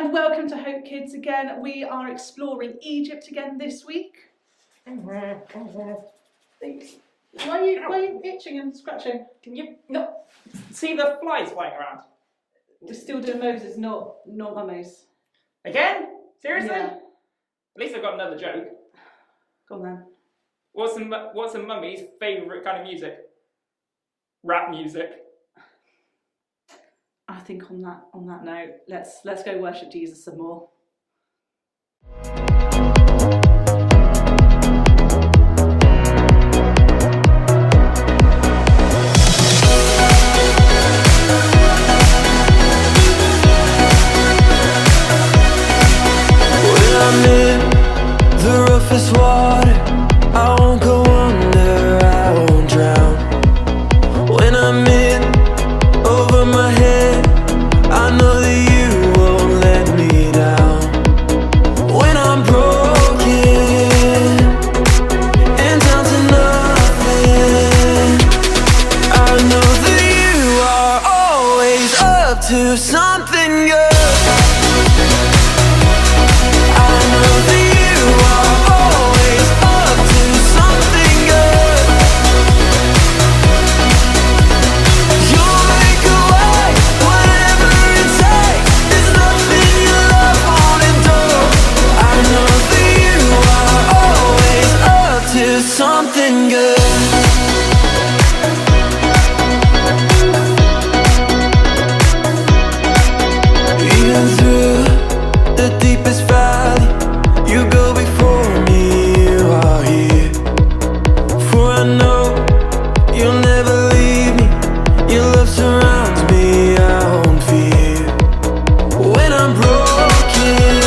and welcome to Hope Kids again. We are exploring Egypt again this week. Why are you itching and scratching? Can you not see the flies flying around? We're still doing Moses, not mummies. Again? Seriously? Yeah. At least I've got another joke. Go on then. What's a mummy's favourite kind of music? Rap music. I think on that note, let's go worship Jesus some more. When I'm in the roughest water, I won't go under, I won't drown. When I'm in over my head, I know that you won't let me down. When I'm broken and down to nothing, I know that you are always up to something good. I know that you are always up to something good. You'll make a way, whatever it takes. There's nothing your love won't endure. I know that you are always up to something good. Even through the deepest valley, you go before me, you are here. For I know you'll never leave me, your love surrounds me, I won't fear. When I'm broken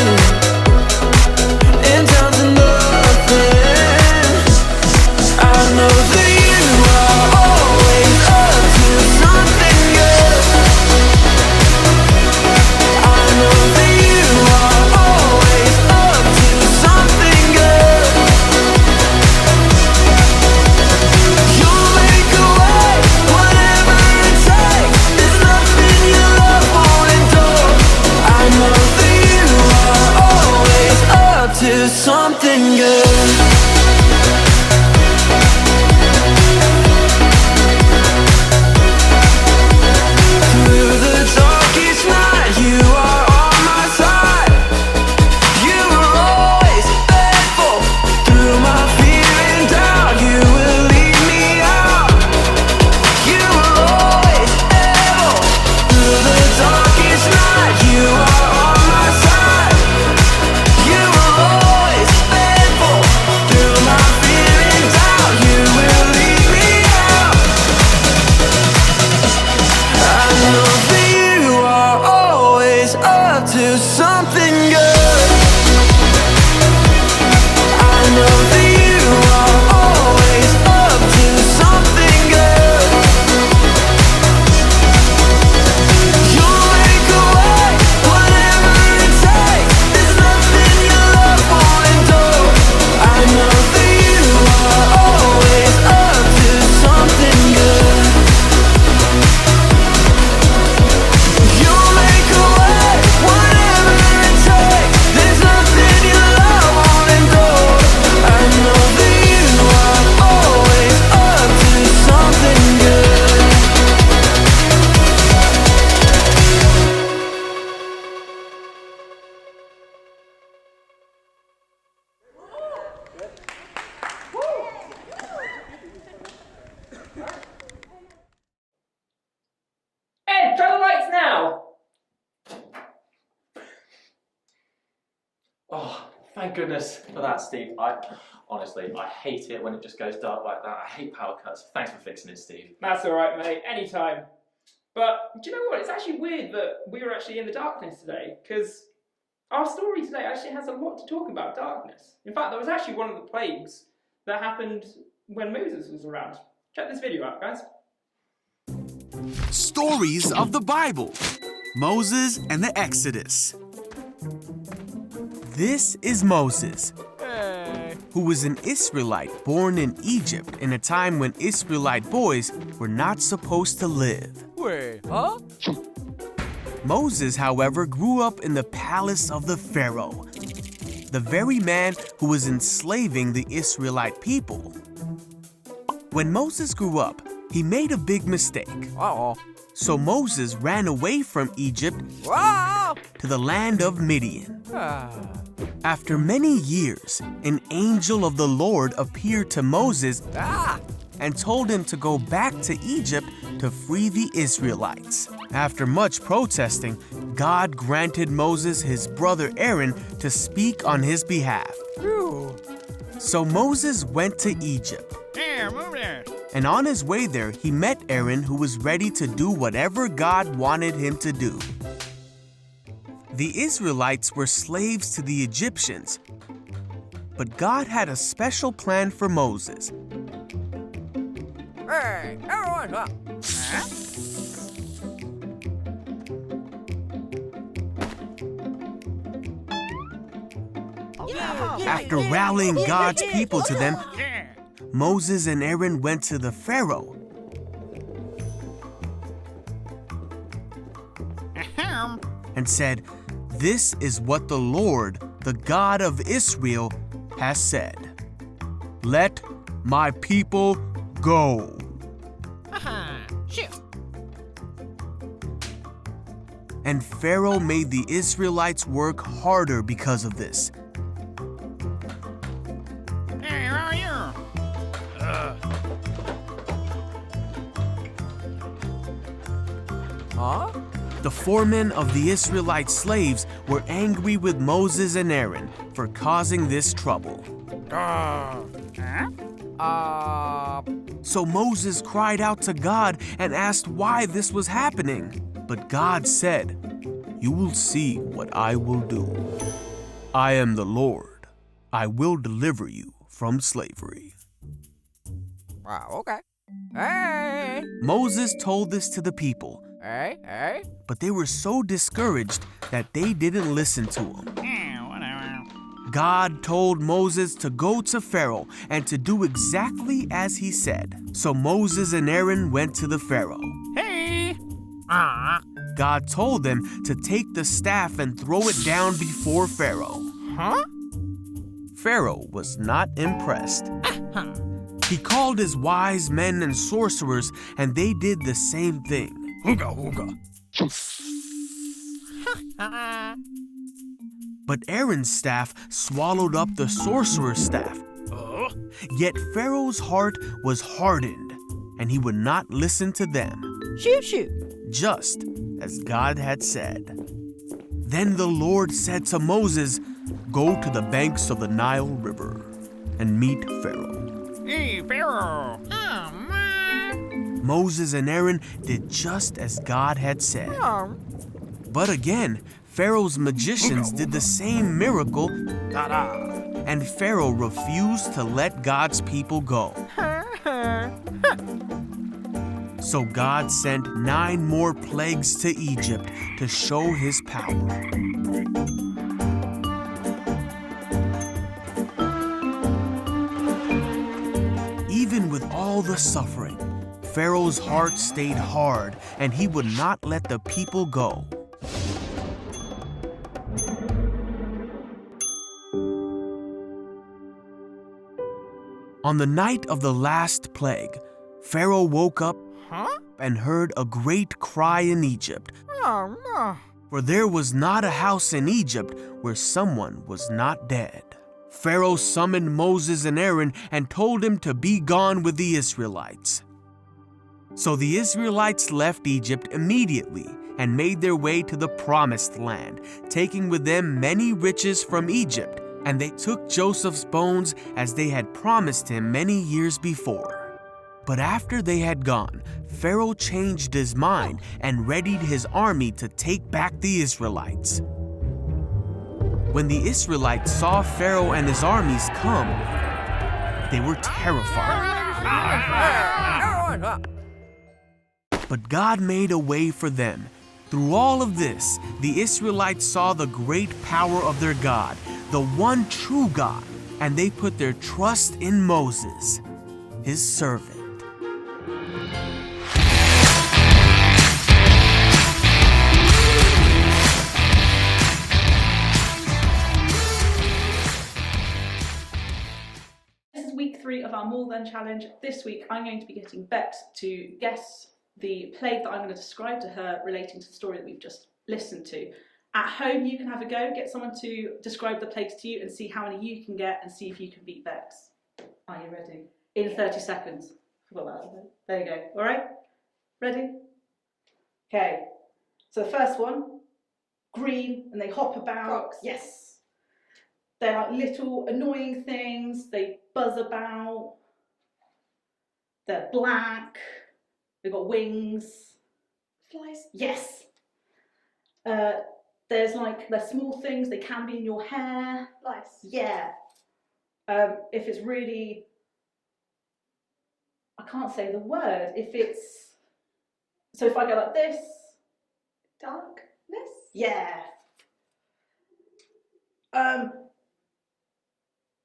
and down to nothing, I know that you are always up to something good. I know that you are always up to something good. You'll make a way, whatever it takes. There's nothing your love won't endure. I know that you are always up to something good. Through the darkest night, you are on my side. You were always faithful. Through my fear and doubt, you will lead me out. You were always able. Through the darkest night, you are on my side. You were always faithful. Through my fear and doubt, you will lead me out. I know that you are always up to something good. I know that you are always up to something good. You'll make a way, whatever it takes. There's nothing your love won't endure. I know that you are always up to something good. You'll make a way, whatever it takes. There's nothing your love won't endure. I know that you are always up to something good. Ed, turn the lights now! Oh, thank goodness for that, Steve. Honestly, I hate it when it just goes dark like that. I hate power cuts. Thanks for fixing it, Steve. That's alright, mate, anytime. But do you know what? It's actually weird that we were actually in the darkness today, because our story today actually has a lot to talk about darkness. In fact, that was actually one of the plagues that happened when Moses was around. Check this video out, guys. Stories of the Bible. Moses and the Exodus. This is Moses, who was an Israelite born in Egypt in a time when Israelite boys were not supposed to live. Wait, huh? Moses, however, grew up in the palace of the Pharaoh, the very man who was enslaving the Israelite people. When Moses grew up, he made a big mistake. So Moses ran away from Egypt to the land of Midian. After many years, an angel of the Lord appeared to Moses and told him to go back to Egypt to free the Israelites. After much protesting, God granted Moses his brother Aaron to speak on his behalf. So Moses went to Egypt. And on his way there, he met Aaron, who was ready to do whatever God wanted him to do. The Israelites were slaves to the Egyptians, but God had a special plan for Moses. After rallying God's people to them, Moses and Aaron went to the Pharaoh. And said, "This is what the Lord, the God of Israel, has said. Let my people go." And Pharaoh made the Israelites work harder because of this. The foremen of the Israelite slaves were angry with Moses and Aaron for causing this trouble. So Moses cried out to God and asked why this was happening. But God said, "You will see what I will do. I am the Lord. I will deliver you from slavery." Moses told this to the people, but they were so discouraged that they didn't listen to him. God told Moses to go to Pharaoh and to do exactly as he said. So Moses and Aaron went to the Pharaoh. God told them to take the staff and throw it down before Pharaoh. Pharaoh was not impressed. He called his wise men and sorcerers, and they did the same thing. But Aaron's staff swallowed up the sorcerer's staff. Yet Pharaoh's heart was hardened, and he would not listen to them. Just as God had said. Then the Lord said to Moses, "Go to the banks of the Nile River and meet Pharaoh." Hey, Pharaoh! Moses and Aaron did just as God had said. But again, Pharaoh's magicians did the same miracle, and Pharaoh refused to let God's people go. So God sent 9 more plagues to Egypt to show his power. Even with all the suffering, Pharaoh's heart stayed hard, and he would not let the people go. On the night of the last plague, Pharaoh woke up and heard a great cry in Egypt. For there was not a house in Egypt where someone was not dead. Pharaoh summoned Moses and Aaron and told him to be gone with the Israelites. So the Israelites left Egypt immediately and made their way to the Promised Land, taking with them many riches from Egypt, and they took Joseph's bones as they had promised him many years before. But after they had gone, Pharaoh changed his mind and readied his army to take back the Israelites. When the Israelites saw Pharaoh and his armies come, they were terrified. But God made a way for them. Through all of this, the Israelites saw the great power of their God, the one true God, and they put their trust in Moses, his servant. More Than challenge. This week I'm going to be getting Bex to guess the plague that I'm going to describe to her relating to the story that we've just listened to. At home you can have a go, get someone to describe the plagues to you and see how many you can get and see if you can beat Bex. Are you ready? In 30 seconds. Forgot that. There you go. Alright? Ready? Okay. So the first one, green, and they hop about. Frogs. Yes. They're like little annoying things. They buzz about. They're black. They've got wings. Flies. Yes. There's like, they're small things. They can be in your hair. Lice. Yeah. If it's really, I can't say the word. If it's, so if I go like this. Darkness. Yeah. Oh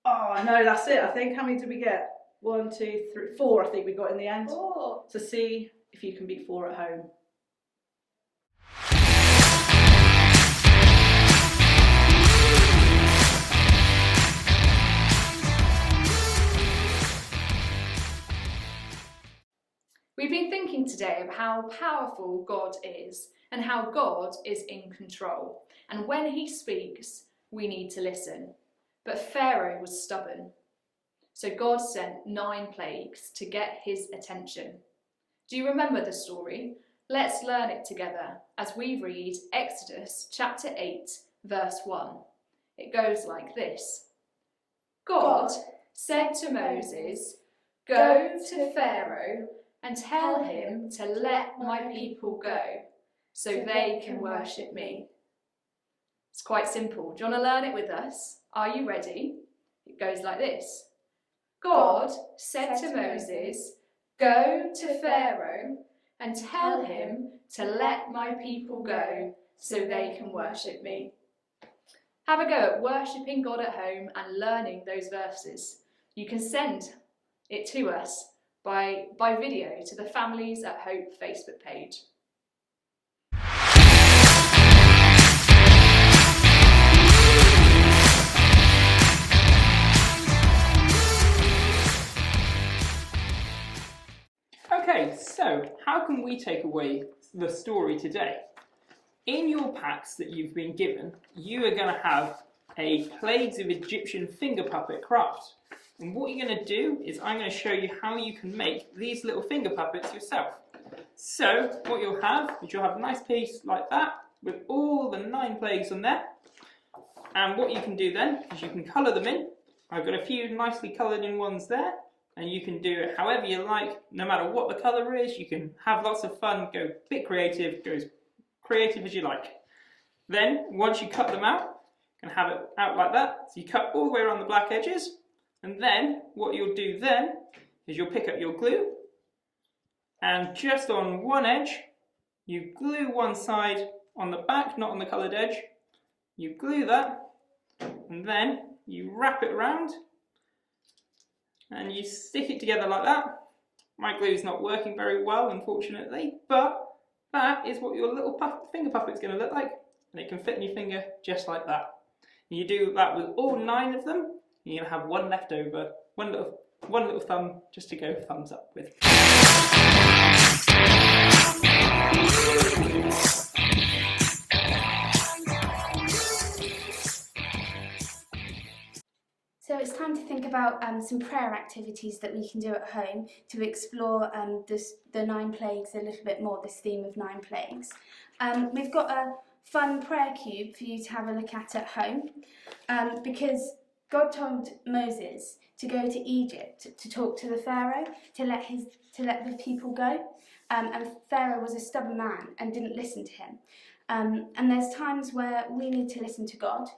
no, that's it. I think. How many did we get? 1, 2, 3, 4. I think we got in the end. 4. So see if you can beat 4 at home. We've been thinking today of how powerful God is and how God is in control. And when he speaks, we need to listen. But Pharaoh was stubborn. So God sent 9 plagues to get his attention. Do you remember the story? Let's learn it together as we read Exodus chapter 8, verse 1. It goes like this. God said to Moses, "Go to Pharaoh and tell him to let my people go, so they can worship me." It's quite simple. Do you want to learn it with us? Are you ready? It goes like this. God said to Moses, "Go to Pharaoh and tell him to let my people go, so they can worship me." Have a go at worshipping God at home and learning those verses. You can send it to us by video to the Families at Hope Facebook page. Okay, so how can we take away the story today? In your packs that you've been given, you are going to have a Plagues of Egyptian finger puppet craft. And what you're going to do is I'm going to show you how you can make these little finger puppets yourself. So what you'll have is you'll have a nice piece like that with all the 9 plagues on there. And what you can do then is you can colour them in. I've got a few nicely coloured in ones there. And you can do it however you like, no matter what the colour is. You can have lots of fun, go a bit creative, go as creative as you like. Then, once you cut them out, you can have it out like that. So you cut all the way around the black edges. And then, what you'll do then, is you'll pick up your glue. And just on one edge, you glue one side on the back, not on the coloured edge. You glue that, and then you wrap it around. And you stick it together like that. My glue's not working very well, unfortunately, but that is what your little finger puppet's going to look like, and it can fit in your finger just like that. And you do that with all 9 of them, and you're going to have one left over, one little thumb just to go thumbs up with. So it's time to think about some prayer activities that we can do at home to explore the 9 plagues a little bit more, this theme of 9 plagues. We've got a fun prayer cube for you to have a look at home because God told Moses to go to Egypt to talk to the Pharaoh, to let the people go. And Pharaoh was a stubborn man and didn't listen to him. And there's times where we need to listen to God.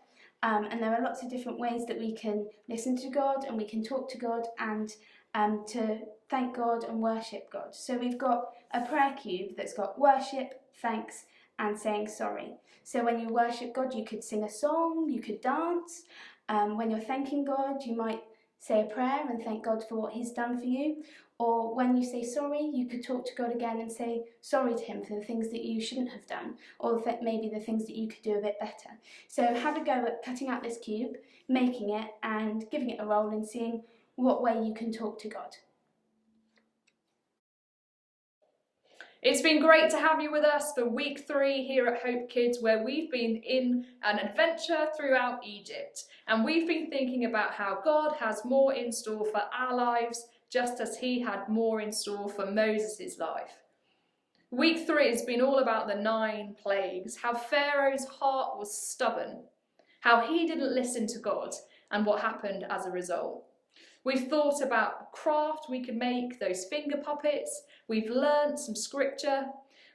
And there are lots of different ways that we can listen to God and we can talk to God and to thank God and worship God. So we've got a prayer cube that's got worship, thanks and saying sorry. So when you worship God, you could sing a song, you could dance. When you're thanking God, you might say a prayer and thank God for what he's done for you. Or when you say sorry, you could talk to God again and say sorry to him for the things that you shouldn't have done, or maybe the things that you could do a bit better. So have a go at cutting out this cube, making it and giving it a roll and seeing what way you can talk to God. It's been great to have you with us for week 3 here at Hope Kids, where we've been in an adventure throughout Egypt. And we've been thinking about how God has more in store for our lives, just as he had more in store for Moses' life. Week 3 has been all about the 9 plagues, how Pharaoh's heart was stubborn, how he didn't listen to God, and what happened as a result. We've thought about craft we could make, those finger puppets. We've learnt some scripture.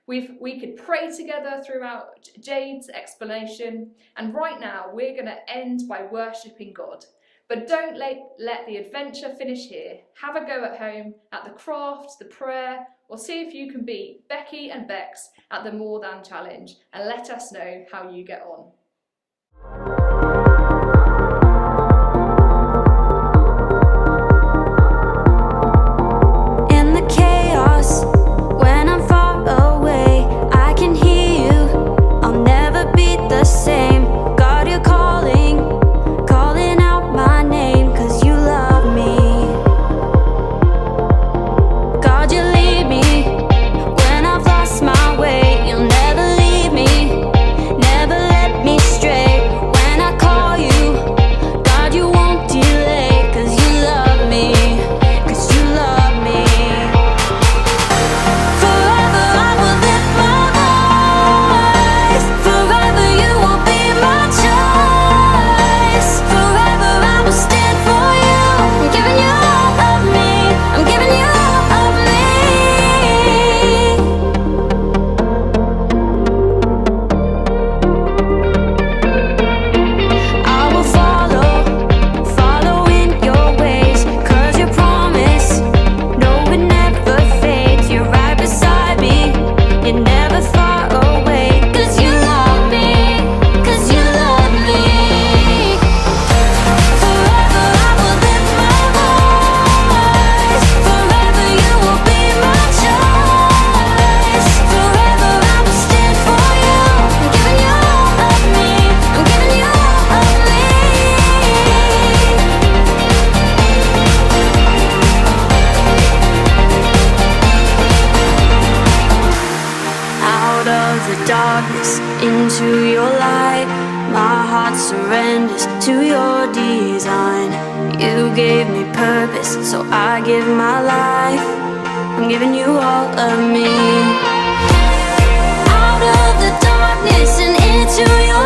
We could pray together throughout Jade's explanation. And right now we're going to end by worshipping God. But don't let the adventure finish here. Have a go at home at the craft, the prayer, or see if you can beat Becky and Bex at the More Than Challenge, and let us know how you get on. In the chaos, when I'm far away, I can hear you. I'll never be the same. God, you're calling out my name, 'cause you love me. God, you lead me when I've lost my way. You'll never leave me, never let me stray. When I call you, God, you won't delay, 'cause you love me, 'cause you love me. Forever I will lift my voice. Forever you will be my choice. Forever I will stand for you. I'm giving you all of me. I'm giving you all of me. I will follow in your ways, 'cause your promise, no, it never fades. You're right beside me, you're never far away. 'Cause you love me, 'cause you love me. Forever I will lift my voice. Forever you will be my choice. Forever I will stand for you. I'm giving you all of me. I'm giving you all of me. Out of the darkness into your light, my heart surrenders to your design. You gave me purpose, so I give my life. I'm giving you all of me. Out of the darkness and into your